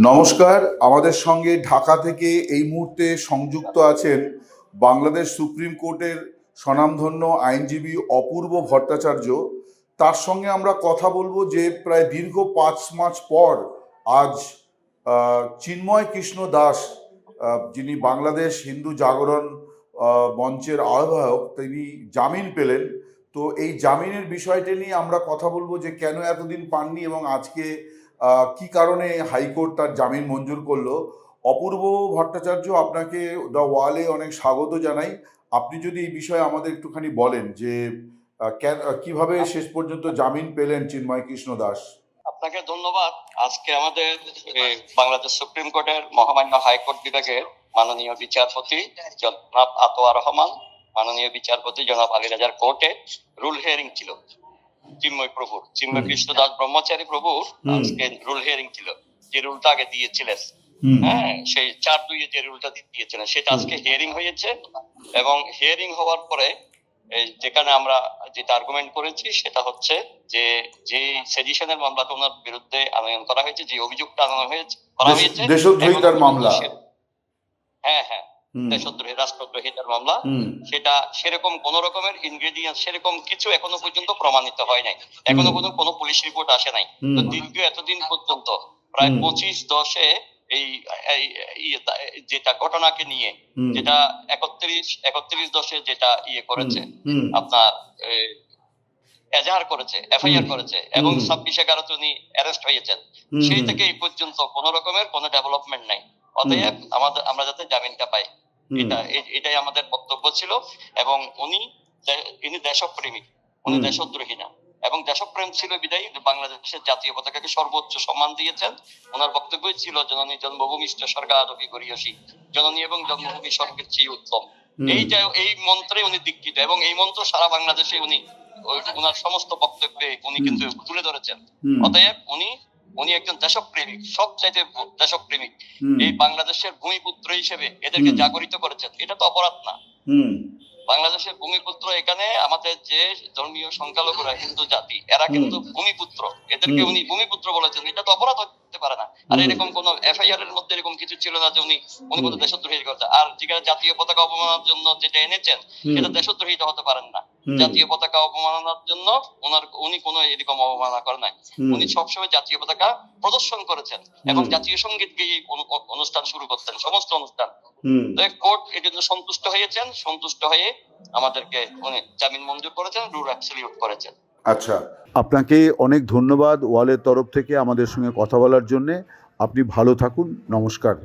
নমস্কার, আমাদের সঙ্গে ঢাকা থেকে এই মুহূর্তে সংযুক্ত আছেন বাংলাদেশ সুপ্রিম কোর্টের স্বনামধন্য আইনজীবী অপূর্ব ভট্টাচার্য। তার সঙ্গে আমরা কথা বলবো যে প্রায় দীর্ঘ 5 মাস পর আজ চিন্ময় কৃষ্ণ দাস, যিনি বাংলাদেশ হিন্দু জাগরণ মঞ্চের আহ্বায়ক, তিনি জামিন পেলেন। তো এই জামিনের বিষয়টা নিয়ে আমরা কথা বলবো যে কেন এতদিন পাননি এবং আজকে কি কারণে হাইকোর্ট তার জামিন মঞ্জুর করলো। অপূর্ব ভট্টাচার্য, আপনাকে দ্য ওয়ালে অনেক স্বাগত জানাই। আপনি যদি এই বিষয়ে আমাদের একটুখানি বলেন যে কিভাবে শেষ পর্যন্ত জামিন পেলেন চিন্ময় কৃষ্ণ দাস। আপনাকে ধন্যবাদ। আজকে আমাদের বাংলাদেশ সুপ্রিম কোর্টের মহামান্য হাইকোর্ট বিভাগের মাননীয় বিচারপতি জনাব আতোয়া রহমান, মাননীয় বিচারপতি জনাব আলী রাজার কোর্টে রুল হিয়ারিং ছিল চিন্ময় কৃষ্ণ দাস ব্রহ্মচারী প্রভুর। আজকে রুল হিয়ারিং ছিল। যে রুলটা আগে দিয়েছিলেন, সেই 4-2 যে রুলটা দিয়েছিলেন, সেটা আজকে হিয়ারিং হয়েছে। এবং হিয়ারিং হওয়ার পরে যেখানে আমরা যেটা আর্গুমেন্ট করেছি সেটা হচ্ছে যে সেডিশনের মামলাটা ওনার বিরুদ্ধে আনয়ন করা হয়েছে, যে অভিযোগটা আনয়ন করা হয়েছে দেশদ্রোহিতার মামলা, দেশদ্রোহী রাষ্ট্রদ্রোহিতার মামলা, সেটা সেরকম কোন রকমের ইনগ্রেডিয়েন্ট, সেরকম কিছু এখনো পর্যন্ত প্রমাণিত হয় নাই। এখনো পর্যন্ত কোনো পুলিশ রিপোর্ট আসে নাই। তো দীর্ঘ এতদিন পর্যন্ত প্রায় 25/10 এই যেটা ঘটনাকে নিয়ে, যেটা 31/10 যেটা করেছে, আপনার এজাহার করেছে, এফআইআর করেছে এবং 26/11 উনি অ্যারেস্ট হয়েছেন, সেই থেকে এই পর্যন্ত কোন রকমের কোনো ডেভেলপমেন্ট নাই। অতএব আমরা যাতে জামিনটা পাই, এটাই আমাদের বক্তব্য ছিল। এবং উনি দেশপ্রেমিক, উনি দেশদ্রোহী না। এবং দেশপ্রেম ছিল বিদায়ী বাংলাদেশের জাতীয় পতাকাকে সর্বোচ্চ সম্মান দিয়েছেন। ওনার বক্তব্যই ছিল জননী জন্মভূমি স্বর্গাদপি গরীয়সী, জননী এবং জন্মভূমি স্বর্গের চেয়ে উত্তম। এই মন্ত্রে উনি দীক্ষিত এবং এই মন্ত্র সারা বাংলাদেশে উনি ওনার সমস্ত বক্তব্যে উনি কিন্তু তুলে ধরেছেন। অতএব উনি একজন দেশপ্রেমিক, সবচাইতে দেশপ্রেমিক। এই বাংলাদেশের ভূমিপুত্র হিসেবে এদেরকে জাগরিত করেছেন। এটা তো অপরাধ না। বাংলাদেশের ভূমিপুত্র, এখানে আমাদের যে ধর্মীয় সংখ্যালঘুরা, হিন্দু জাতি, এরা কিন্তু ভূমিপুত্র, এদেরকে উনি ভূমিপুত্র বলেছেন। এটা তো অপরাধ হতে পারে না। আর এরকম কোন এফআইআর এর মধ্যে এরকম কিছু ছিল না যে উনি কোনো দেশদ্রোহী করছে। আর যেখানে জাতীয় পতাকা অবমাননার জন্য যেটা এনেছেন, সেটা দেশদ্রোহীটা হতে পারেন না। জাতীয় পতাকা অবমাননার জন্য উনি কোনো এরকম অবমাননা করেন নাই। উনি সবসময় জাতীয় পতাকা প্রদর্শন করেছেন এবং জাতীয় সঙ্গীত গেয়ে অনুষ্ঠান শুরু করতেন, সমস্ত অনুষ্ঠান। কোর্ট এর জন্য সন্তুষ্ট হয়েছেন, সন্তুষ্ট হয়ে আমাদেরকে জামিন মঞ্জুর করেছেন, রুল অ্যাবসলিউট করেছেন। আচ্ছা, আপনাকে অনেক ধন্যবাদ ওয়ালের তরফ থেকে আমাদের সঙ্গে কথা বলার জন্য। আপনি ভালো থাকুন। নমস্কার।